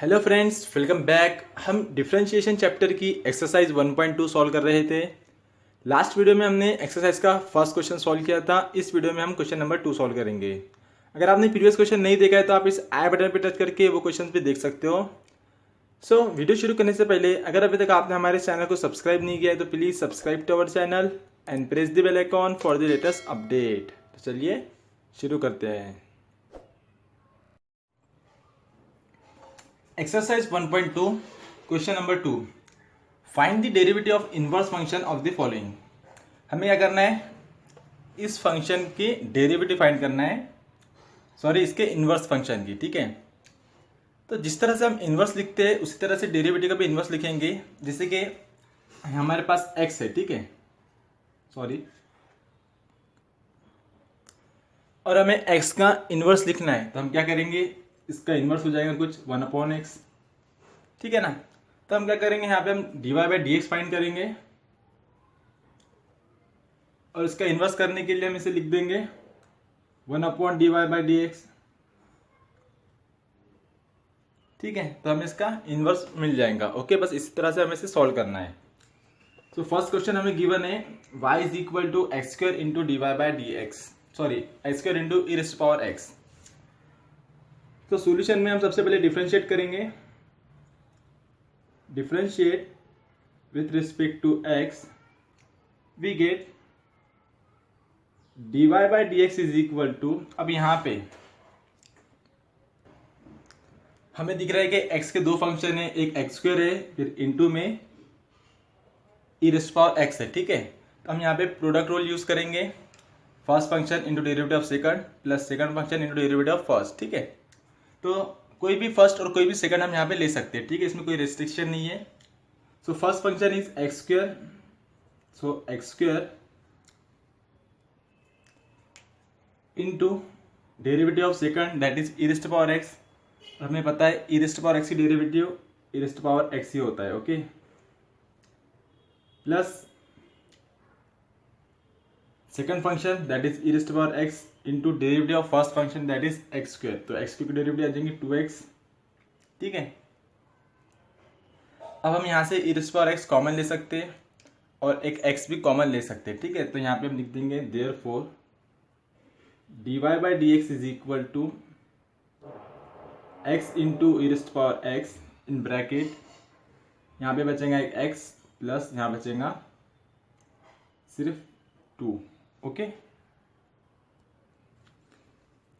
Hello friends, welcome back. हम differentiation chapter की exercise 1.2 solve कर रहे थे। लास्ट वीडियो में हमने एक्सरसाइज का फर्स्ट क्वेश्चन सॉल्व किया था। इस वीडियो में हम क्वेश्चन नंबर 2 सॉल्व करेंगे। अगर आपने प्रीवियस क्वेश्चन नहीं देखा है तो आप इस आई बटन पर टच करके वो क्वेश्चन भी देख सकते हो। वीडियो शुरू करने से पहले अगर अभी तक आपने हमारे चैनल को सब्सक्राइब नहीं किया है तो please subscribe to our channel and press the bell icon for the latest update. तो चलिए शुरू करते हैं। Exercise 1.2 question number 2, find the derivative of inverse function of the following. हमें क्या करना है, इस फंक्शन की डेरिवेटिव फाइंड करना है, इसके इनवर्स फंक्शन की। ठीक है, तो जिस तरह से हम इनवर्स लिखते हैं उसी तरह से डेरिवेटिव का भी इनवर्स लिखेंगे। जैसे कि हमारे पास x है, ठीक है, और हमें x का इनवर्स लिखना है, तो हम क्या करेंगे, इसका इनवर्स हो जाएगा कुछ 1/x। ठीक है ना, तो हम क्या करेंगे, यहाँ पे हम dy/dx फाइंड करेंगे और इसका इनवर्स करने के लिए हम इसे लिख देंगे 1/dy/dx। ठीक है, तो हमें इसका इनवर्स मिल जाएगा। ओके, बस इसी तरह से हमें इसे सॉल्व करना है। तो फर्स्ट क्वेश्चन हमें गिवन है y is equal to x square into dy/dx, x square into e⁻x। तो सॉल्यूशन में हम सबसे पहले डिफरेंशिएट करेंगे। Differentiate with respect to x, we get dy/dx is equal to, अब यहाँ पे हमें दिख रहा है कि x के दो फंक्शन है, एक एक्स स्क्वायर है, फिर इंटू में e⁻x है। ठीक है, तो हम यहाँ पे प्रोडक्ट रूल यूज करेंगे, first function into derivative of second plus second function into derivative of first. ठीक है, तो कोई भी फर्स्ट और कोई भी सेकंड हम यहाँ पे ले सकते हैं। ठीक है, इसमें कोई रेस्ट्रिक्शन नहीं है। सो first function is x square, so x square into derivative of second that is e⁻x। हमें पता है e⁻x की डेरिवेटिव e⁻x ही होता है। Okay, plus second function that is e⁻x into derivative of first function that is x square. तो x की derivative आ जाएंगे 2x। ठीक है, अब हम यहाँ से e⁻x कॉमन ले सकते हैं और एक x भी कॉमन ले सकते हैं। ठीक है, तो यहाँ पे हम लिख देंगे therefore dy/dx is equal to x into e⁻x in bracket, यहाँ पे बचेगा एक x प्लस यहाँ बचेगा सिर्फ 2। ओके,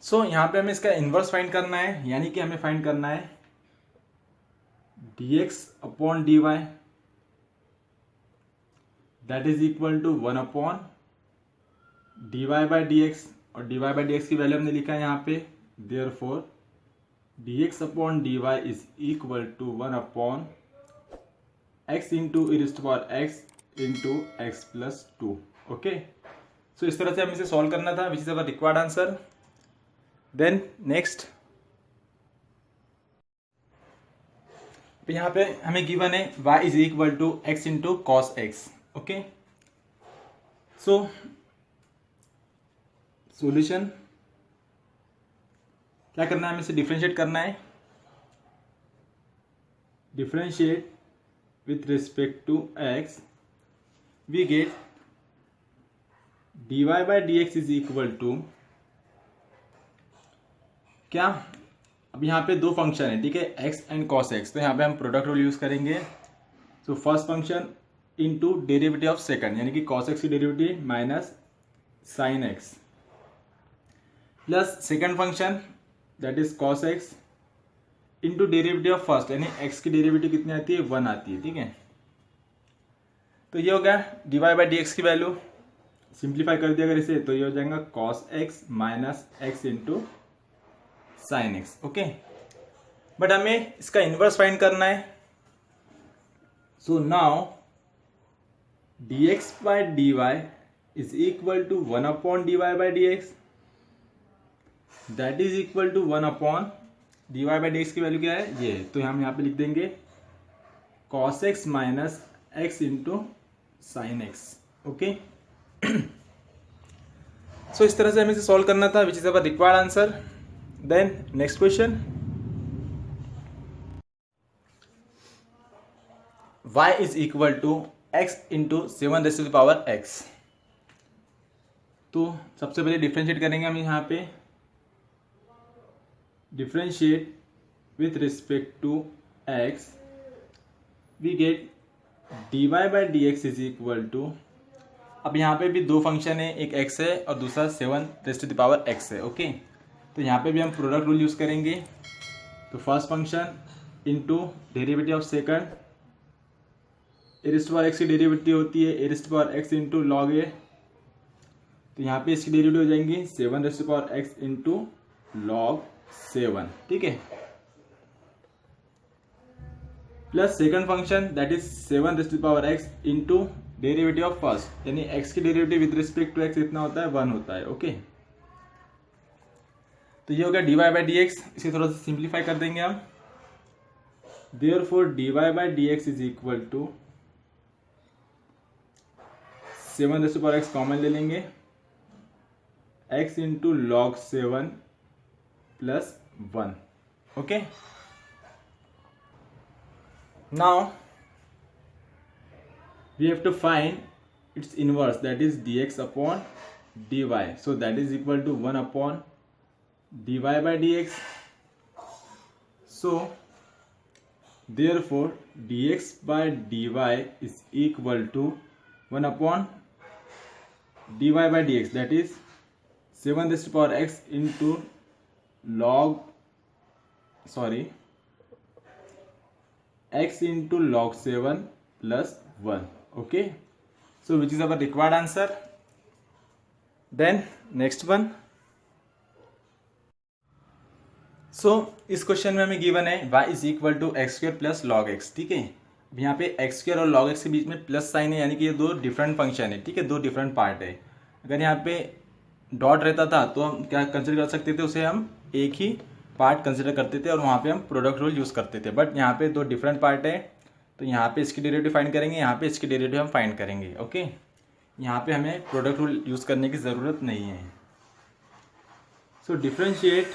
सो यहाँ पे हमें इसका इनवर्स फाइंड करना है, यानी कि हमें फाइंड करना है dx/dy that is equal to 1/dy/dx, और dy/dx की वैल्यू हमने लिखा है यहाँ पे, therefore dx/dy is equal to 1/x into e⁻x into x plus 2। Okay, so इस तरह से हमें इसे सॉल्व करना था, which is our required answer. Then next, यहाँ पे हमें गिवन है y is equal to x into cos x. Okay, so solution क्या करना है, हमें इसे डिफरेंशिएट करना है। Differentiate with respect to x, we get dy/dx is equal to क्या, अब यहाँ पे दो फंक्शन है, ठीक है, x एंड cos x, तो यहाँ पे हम प्रोडक्ट रूल यूज करेंगे। So first function into derivative of second, यानी कि cos x की derivative minus sine x, plus second function that is cos x into derivative of first, यानी x की डेरिवेटिव कितनी आती है, 1 आती है। ठीक है, तो ये हो गया dy/dx की वैल्यू, सिंप्लीफाई कर दिया अगर इसे तो ये हो जाएगा cos x minus x into sine x. Okay, but हमें इसका इनवर्स फाइंड करना है। So now dx/dy is equal to 1/dy/dx that is equal to 1/dy/dx की वैल्यू क्या है, ये, तो हम यहाँ पे लिख देंगे cos x minus x into sine x. Okay, so इस तरह से हमें इसे सॉल्व करना था, which is our required answer. Then next question, y is equal to x into 7 raise to the power x। तो सबसे पहले डिफ्रेंशिएट करेंगे हम यहाँ पे, differentiate with respect to x, we get dy by d x is equal to, अब यहाँ पे भी दो फंक्शन है, एक x है और दूसरा 7 raise to the power x है। ओके, तो यहाँ पे भी हम प्रोडक्ट रूल यूज़ करेंगे। तो first function into derivative of second, a raise to power x की डेरिवेटिव होती है a raise to power x into log a, तो यहाँ पे इसकी डेरिवेटिव हो जाएंगी 7 raise to power x into log 7, ठीक है, plus second function that is 7 raise to power x into derivative of first, यानी x की derivative with respect to x कितना होता है, 1 होता है। ओके, तो ये हो गया dy बाई डी एक्स। इसे थोड़ा सा सिंप्लीफाई कर देंगे हम, therefore dy by d x is equal to 7 raise to power x common ले लेंगे, x into log 7 plus 1। Okay, now we have to find its inverse, that is dx upon dy, so that is equal to 1 upon dy by dx, so therefore dx by dy is equal to 1 upon dy by dx, that is 7 raised to power x into log x into log 7 plus 1. Okay, so which is our required answer. Then next one, so इस question में हमें given है y is equal to x square plus log x, ठीक है। अब यहाँ पे x square और लॉग एक्स के बीच में प्लस साइन है, यानी कि ये दो डिफरेंट फंक्शन है, ठीक है, दो डिफरेंट पार्ट है। अगर यहाँ पे डॉट रहता था तो हम क्या कंसिडर कर सकते थे, उसे हम एक ही पार्ट कंसिडर करते थे और वहाँ पे हम प्रोडक्ट रूल यूज़ करते थे, बट यहाँ पे दो डिफरेंट पार्ट है, तो यहाँ पे इसकी डेरिवेटिव फाइंड करेंगे, यहाँ पे इसकी डेरिवेटिव हम फाइंड करेंगे। ओके, यहाँ पे हमें प्रोडक्ट रूल यूज़ करने की ज़रूरत नहीं है। So differentiate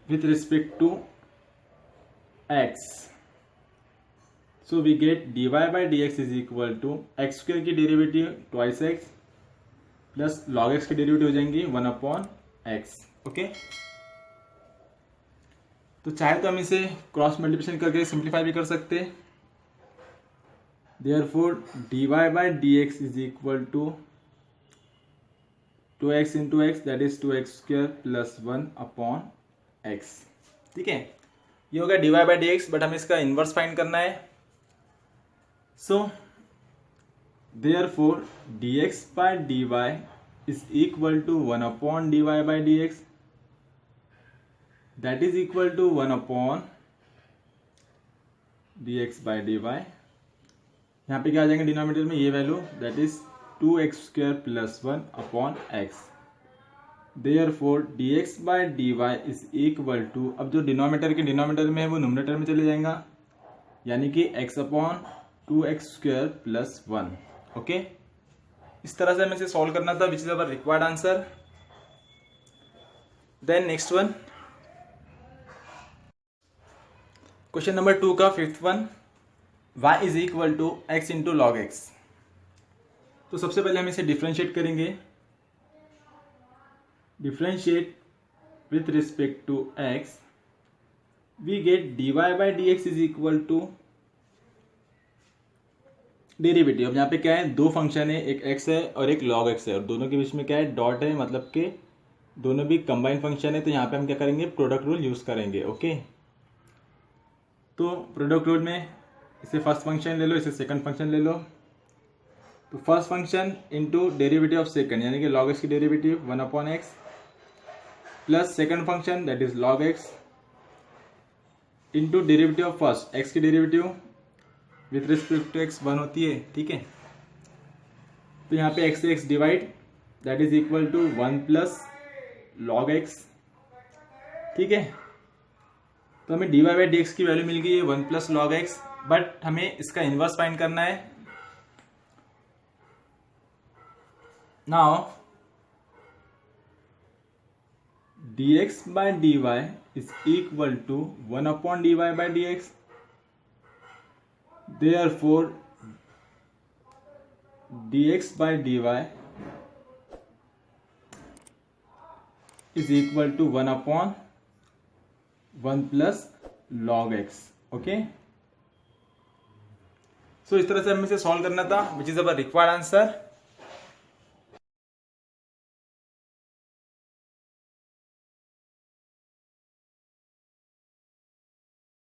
with respect to x, so we get dy by d x is equal to x square की derivative twice x plus log x की डेरिवेटिव हो जाएंगी 1 अपॉन एक्स। ओके, तो चाहे तो हम इसे क्रॉस मल्टीप्लिकेशन करके सिंप्लीफाई भी कर सकते हैं। Therefore dy by d x is equal to 2x into x, that is 2x square plus 1 upon x, ठीक है। ये हो गया dy by d x, but हमें इसका इनवर्स फाइंड करना है। So therefore dx by dy is equal to 1 upon dy by dx, that is equal to 1 upon dx by dy। यहाँ पे क्या आ जाएंगे डिनोमिनेटर में, ये value, that is 2x square plus 1 upon x। Therefore dx by dy is equal to, अब जो denominator के denominator में है वो न्यूमरेटर में चले जाएगा, यानी कि x upon 2x square plus 1। Okay, इस तरह से हमें इसे सॉल्व करना था, which is our required answer. Then next one, question number 2 का fifth one, y is equal to x into log x. तो सबसे पहले हम इसे डिफ्रेंशिएट करेंगे, differentiate with respect to x, we get dy by d x is equal to derivative. अब यहाँ पे क्या है, दो फंक्शन है, एक x है और एक log x है, और दोनों के बीच में क्या है, डॉट है, मतलब कि दोनों भी कंबाइन फंक्शन है, तो यहाँ पे हम क्या करेंगे, प्रोडक्ट रूल यूज़ करेंगे। ओके, तो प्रोडक्ट रूल में इसे फर्स्ट फंक्शन ले लो, इसे सेकंड फंक्शन ले लो। तो first function into derivative of second, यानी कि log x की derivative 1 upon x, plus second function that is log x into derivative of first, x की derivative with respect to x 1 होती है, ठीक है। तो यहाँ पे x से x divide, that is equal to 1 plus log x, ठीक है। तो हमें dy बाई डी एक्स की वैल्यू मिल गई है 1 प्लस log x, बट हमें इसका इनवर्स फाइंड करना है। Now dx by dy is equal to 1 upon dy by dx, therefore dx by dy is equal to 1 upon 1 plus log x. Okay, so इस तरह से हमें इसे सॉल्व करना था, which is our required answer.